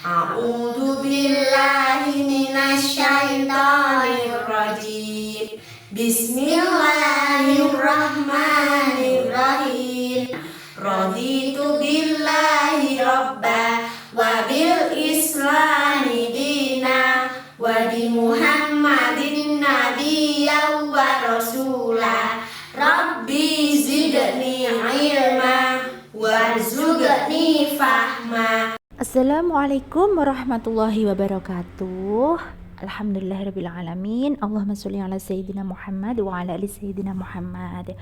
A'udzu billahi minasyaitonir rajim. Bismillahirrahmanirrahim. Raditu billahi robba wa bil islami dina wa bi Muhammadin nabiyyan wa rasula. Rabbi zidni ilma warzuqni fahma. Assalamualaikum warahmatullahi wabarakatuh. Alhamdulillahirrabbilalamin. Allahumma sholli ala Sayyidina Muhammad wa ala ali Sayyidina Muhammad.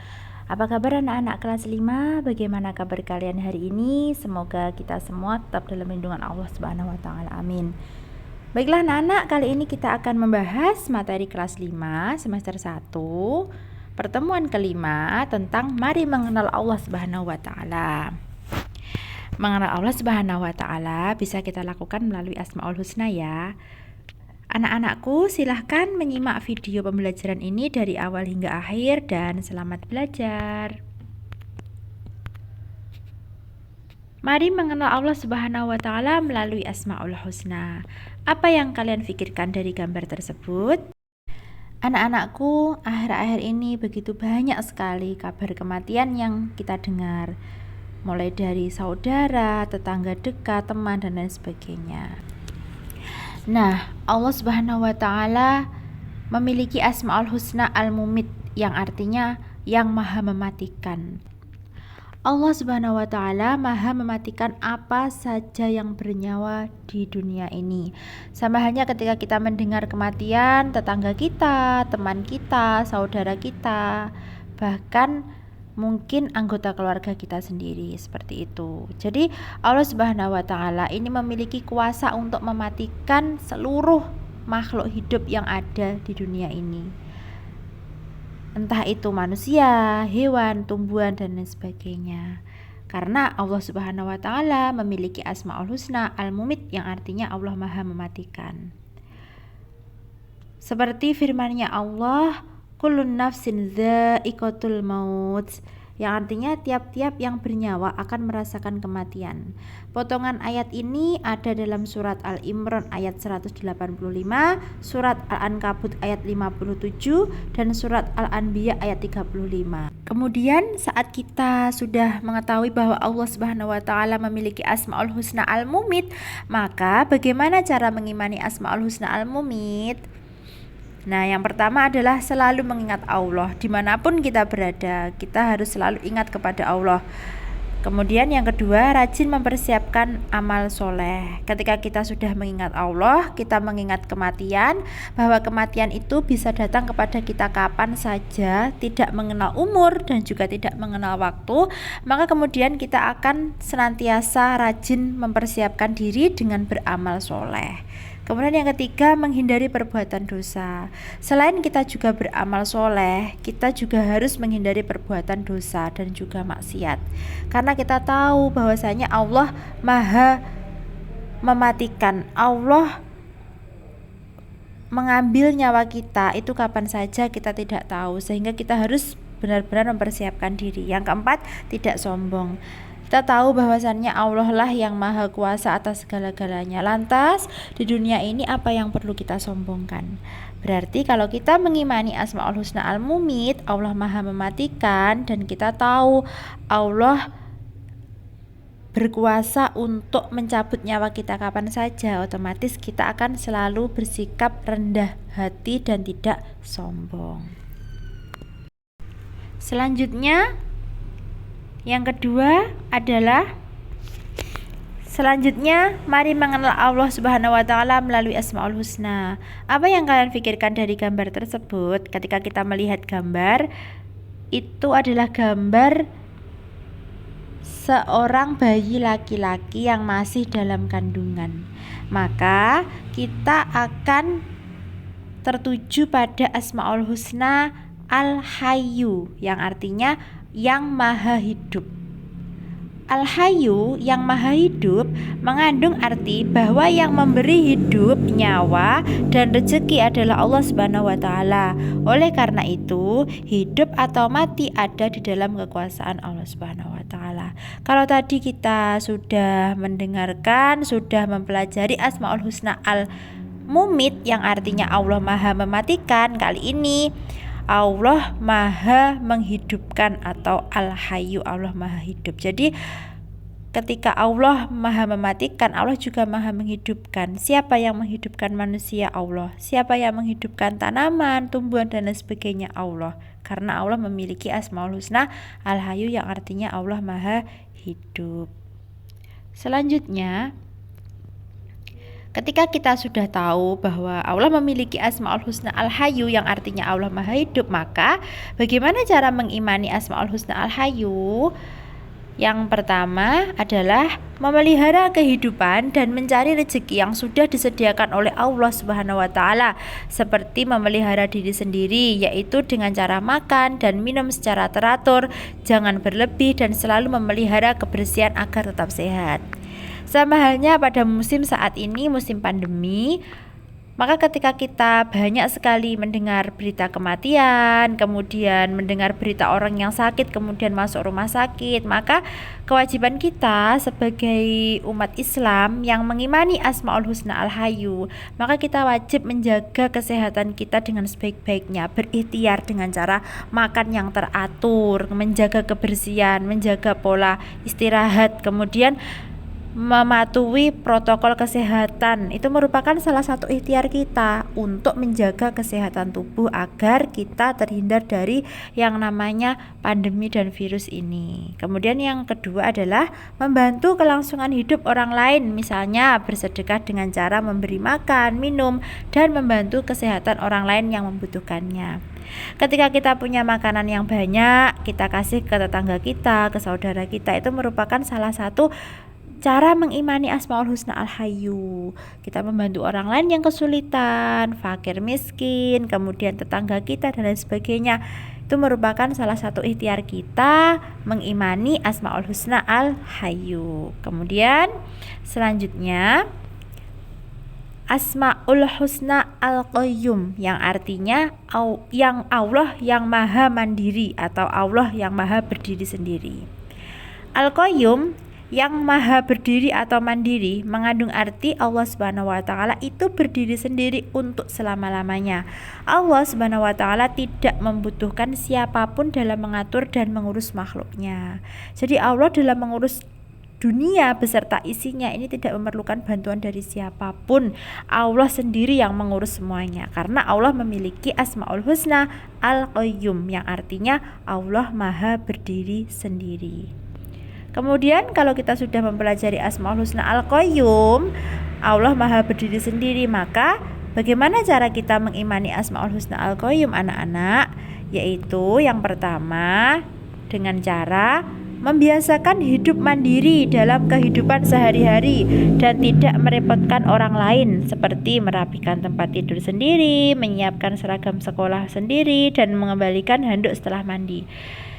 Apa kabar anak-anak kelas 5? Bagaimana kabar kalian hari ini? Semoga kita semua tetap dalam lindungan Allah Subhanahu wa taala. Amin. Baiklah anak-anak, kali ini kita akan membahas materi kelas 5 semester 1, pertemuan kelima tentang mari mengenal Allah Subhanahu wa taala. Mengenal Allah Subhanahu wa taala bisa kita lakukan melalui Asmaul Husna ya. Anak-anakku, silahkan menyimak video pembelajaran ini dari awal hingga akhir dan selamat belajar. Mari mengenal Allah Subhanahu wa taala melalui Asmaul Husna. Apa yang kalian pikirkan dari gambar tersebut? Anak-anakku, akhir-akhir ini begitu banyak sekali kabar kematian yang kita dengar. Mulai dari saudara, tetangga dekat, teman, dan lain sebagainya. Nah, Allah Subhanahu wa taala memiliki Asmaul Husna Al-Mumit, yang artinya yang maha mematikan. Allah Subhanahu wa taala maha mematikan apa saja yang bernyawa di dunia ini. Sama halnya ketika kita mendengar kematian tetangga kita, teman kita, saudara kita, bahkan mungkin anggota keluarga kita sendiri, seperti itu. Jadi Allah Subhanahu wa taala ini memiliki kuasa untuk mematikan seluruh makhluk hidup yang ada di dunia ini. Entah itu manusia, hewan, tumbuhan, dan lain sebagainya. Karena Allah Subhanahu wa taala memiliki Asmaul Husna Al-Mumit, yang artinya Allah maha mematikan. Seperti firman-Nya Allah, kullun nafsin dha'iqatul maut, yang artinya tiap-tiap yang bernyawa akan merasakan kematian. Potongan ayat ini ada dalam surat Al-Imran ayat 185, surat Al-Ankabut ayat 57, dan surat Al-Anbiya ayat 35. Kemudian saat kita sudah mengetahui bahwa Allah Subhanahu wa taala memiliki Asmaul Husna Al-Mumit, maka bagaimana cara mengimani Asmaul Husna Al-Mumit? Nah, yang pertama adalah selalu mengingat Allah. Dimanapun kita berada, kita harus selalu ingat kepada Allah. Kemudian yang kedua, rajin mempersiapkan amal soleh. Ketika kita sudah mengingat Allah, kita mengingat kematian, bahwa kematian itu bisa datang kepada kita kapan saja, tidak mengenal umur dan juga tidak mengenal waktu. Maka kemudian kita akan senantiasa rajin mempersiapkan diri dengan beramal soleh. Kemudian yang ketiga, menghindari perbuatan dosa. Selain kita juga beramal soleh, kita juga harus menghindari perbuatan dosa dan juga maksiat. Karena kita tahu bahwasanya Allah maha mematikan. Allah mengambil nyawa kita itu kapan saja kita tidak tahu. Sehingga kita harus benar-benar mempersiapkan diri. Yang keempat, tidak sombong. Kita tahu bahwasannya Allah lah yang maha kuasa atas segala-galanya. Lantas di dunia ini apa yang perlu kita sombongkan? Berarti kalau kita mengimani Asmaul Husna Al-Mumit, Allah maha mematikan, dan kita tahu Allah berkuasa untuk mencabut nyawa kita kapan saja, otomatis kita akan selalu bersikap rendah hati dan tidak sombong. Selanjutnya, yang kedua adalah mari mengenal Allah Subhanahu wa taala melalui Asmaul Husna. Apa yang kalian pikirkan dari gambar tersebut? Ketika kita melihat gambar, itu adalah gambar seorang bayi laki-laki yang masih dalam kandungan. Maka kita akan tertuju pada Asmaul Husna Al-Hayyu, yang artinya yang maha hidup. Al-Hayyu, yang maha hidup, mengandung arti bahwa yang memberi hidup, nyawa, dan rezeki adalah Allah Subhanahu wa taala. Oleh karena itu, hidup atau mati ada di dalam kekuasaan Allah Subhanahu wa taala. Kalau tadi kita sudah mendengarkan, sudah mempelajari Asmaul Husna Al-Mumit yang artinya Allah Maha Mematikan, kali ini Allah Maha Menghidupkan atau Al-Hayyu, Allah Maha Hidup. Jadi ketika Allah Maha Mematikan, Allah juga Maha Menghidupkan. Siapa yang menghidupkan manusia? Allah. Siapa yang menghidupkan tanaman, tumbuhan dan lain sebagainya? Allah. Karena Allah memiliki Asmaul Husna Al-Hayyu yang artinya Allah Maha Hidup. Selanjutnya, ketika kita sudah tahu bahwa Allah memiliki Asmaul Husna Al-Hayyu yang artinya Allah Maha Hidup, maka bagaimana cara mengimani Asmaul Husna Al-Hayyu? Yang pertama adalah memelihara kehidupan dan mencari rezeki yang sudah disediakan oleh Allah Subhanahu wa taala, seperti memelihara diri sendiri, yaitu dengan cara makan dan minum secara teratur, jangan berlebih dan selalu memelihara kebersihan agar tetap sehat. Sama halnya pada musim saat ini, musim pandemi, maka ketika kita banyak sekali mendengar berita kematian, kemudian mendengar berita orang yang sakit kemudian masuk rumah sakit, maka kewajiban kita sebagai umat Islam yang mengimani Asmaul Husna Al-Hayyu, maka kita wajib menjaga kesehatan kita dengan sebaik-baiknya, berikhtiar dengan cara makan yang teratur, menjaga kebersihan, menjaga pola istirahat, kemudian mematuhi protokol kesehatan. Itu merupakan salah satu ikhtiar kita untuk menjaga kesehatan tubuh agar kita terhindar dari yang namanya pandemi dan virus ini. Kemudian yang kedua adalah membantu kelangsungan hidup orang lain, misalnya bersedekah dengan cara memberi makan, minum, dan membantu kesehatan orang lain yang membutuhkannya. Ketika kita punya makanan yang banyak, kita kasih ke tetangga kita, ke saudara kita, itu merupakan salah satu cara mengimani Asmaul Husna Al-Hayyu. Kita membantu orang lain yang kesulitan, fakir miskin, kemudian tetangga kita dan lain sebagainya. Itu merupakan salah satu ikhtiar kita mengimani Asmaul Husna Al-Hayyu. Kemudian selanjutnya Asmaul Husna Al-Qayyum yang artinya yang Allah yang Maha Mandiri atau Allah yang Maha Berdiri Sendiri. Al-Qayyum yang maha berdiri atau mandiri mengandung arti Allah Subhanahu wa taala itu berdiri sendiri untuk selama-lamanya. Allah Subhanahu wa taala tidak membutuhkan siapapun dalam mengatur dan mengurus makhluknya. Jadi Allah dalam mengurus dunia beserta isinya ini tidak memerlukan bantuan dari siapapun. Allah sendiri yang mengurus semuanya karena Allah memiliki Asmaul Husna Al-Qayyum yang artinya Allah Maha Berdiri Sendiri. Kemudian kalau kita sudah mempelajari Asmaul Husna Al-Qayyum, Allah Maha Berdiri Sendiri, maka bagaimana cara kita mengimani Asmaul Husna Al-Qayyum anak-anak? Yaitu yang pertama dengan cara membiasakan hidup mandiri dalam kehidupan sehari-hari dan tidak merepotkan orang lain, seperti merapikan tempat tidur sendiri, menyiapkan seragam sekolah sendiri, dan mengembalikan handuk setelah mandi.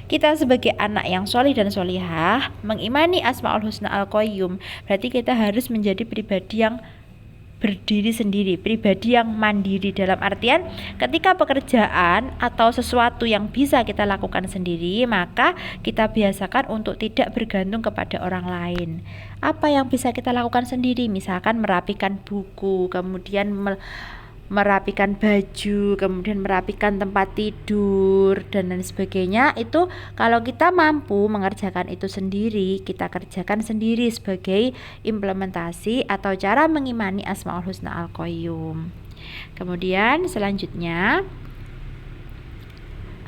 Kita sebagai anak yang solih dan solihah mengimani Asmaul Husna Al-Qayyum, berarti kita harus menjadi pribadi yang berdiri sendiri, pribadi yang mandiri, dalam artian ketika pekerjaan atau sesuatu yang bisa kita lakukan sendiri, maka kita biasakan untuk tidak bergantung kepada orang lain. Apa yang bisa kita lakukan sendiri? Misalkan merapikan buku, kemudian merapikan baju, kemudian merapikan tempat tidur dan lain sebagainya. Itu kalau kita mampu mengerjakan itu sendiri, kita kerjakan sendiri sebagai implementasi atau cara mengimani Asmaul Husna Al-Qayyum. Kemudian selanjutnya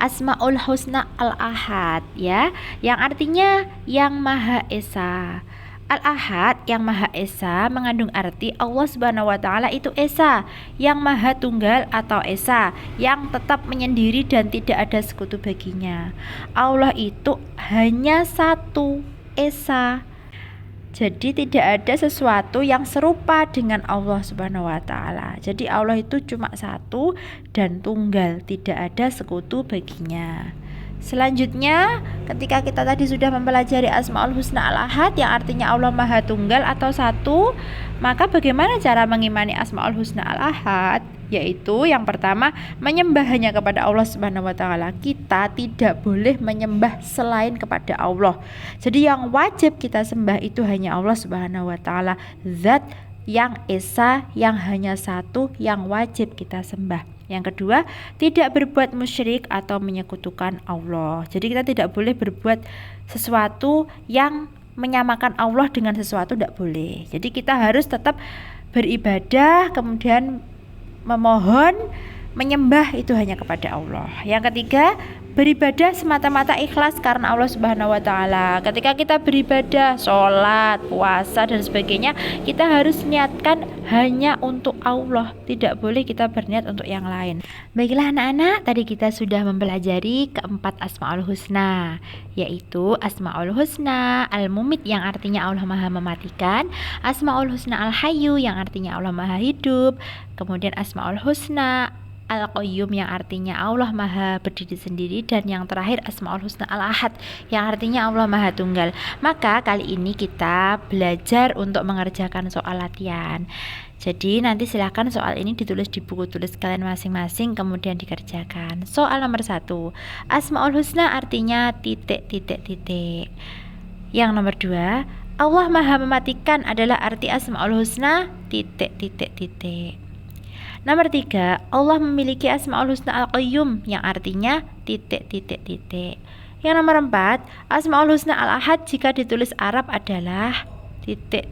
Asmaul Husna Al-Ahad, ya, yang artinya yang Maha Esa. Al-Ahad yang Maha Esa mengandung arti Allah Subhanahu wa taala itu Esa, yang Maha Tunggal atau Esa, yang tetap menyendiri dan tidak ada sekutu baginya. Allah itu hanya satu, Esa. Jadi tidak ada sesuatu yang serupa dengan Allah Subhanahu wa taala. Jadi Allah itu cuma satu dan tunggal, tidak ada sekutu baginya. Selanjutnya, ketika kita tadi sudah mempelajari Asmaul Husna Al-Ahad yang artinya Allah Maha Tunggal atau satu, maka bagaimana cara mengimani Asmaul Husna Al-Ahad? yaitu yang pertama menyembah hanya kepada Allah Subhanahu wa taala. Kita tidak boleh menyembah selain kepada Allah. Jadi yang wajib kita sembah itu hanya Allah Subhanahu wa taala, zat yang esa, yang hanya satu, yang wajib kita sembah. Yang kedua, tidak berbuat musyrik atau menyekutukan Allah. Jadi kita tidak boleh berbuat sesuatu yang menyamakan Allah dengan sesuatu, tidak boleh. Jadi kita harus tetap beribadah, kemudian memohon, menyembah itu hanya kepada Allah. Yang ketiga, beribadah semata-mata ikhlas karena Allah Subhanahu wa taala. Ketika kita beribadah, sholat, puasa dan sebagainya, kita harus niatkan hanya untuk Allah, tidak boleh kita berniat untuk yang lain. Baiklah anak-anak, tadi kita sudah mempelajari keempat Asmaul Husna, yaitu Asmaul Husna Al-Mumit yang artinya Allah Maha Mematikan, Asmaul Husna Al-Hayyu yang artinya Allah Maha Hidup, kemudian Asmaul Husna Al-Qayyum yang artinya Allah Maha Berdiri Sendiri, dan yang terakhir Asmaul Husna Al-Ahad yang artinya Allah Maha Tunggal. Maka kali ini kita belajar untuk mengerjakan soal latihan. Jadi nanti silahkan soal ini ditulis di buku tulis kalian masing-masing, kemudian dikerjakan. Soal nomor 1, Asmaul Husna artinya titik. Yang nomor 2, Allah Maha Mematikan adalah arti Asmaul Husna titik. Nomor 3, Allah memiliki Asmaul Husna Al-Qayyum yang artinya titik. Yang nomor 4, Asmaul Husna Al-Ahad jika ditulis Arab adalah titik.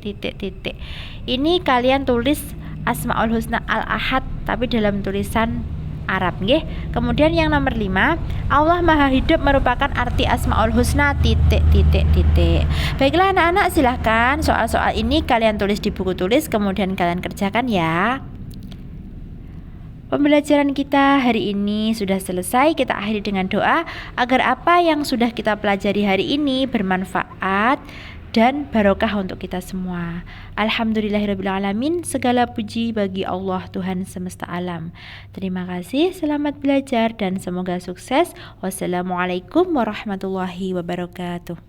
Ini kalian tulis Asmaul Husna Al-Ahad tapi dalam tulisan Arab, nggih. Kemudian yang nomor 5, Allah Maha Hidup merupakan arti Asmaul Husna titik. Baiklah anak-anak, silahkan soal-soal ini kalian tulis di buku tulis, kemudian kalian kerjakan ya. Pembelajaran kita hari ini sudah selesai. Kita akhiri dengan doa agar apa yang sudah kita pelajari hari ini bermanfaat dan barokah untuk kita semua. Alhamdulillahirrabbilalamin. Segala puji bagi Allah Tuhan semesta alam. Terima kasih, selamat belajar dan semoga sukses. Wassalamualaikum warahmatullahi wabarakatuh.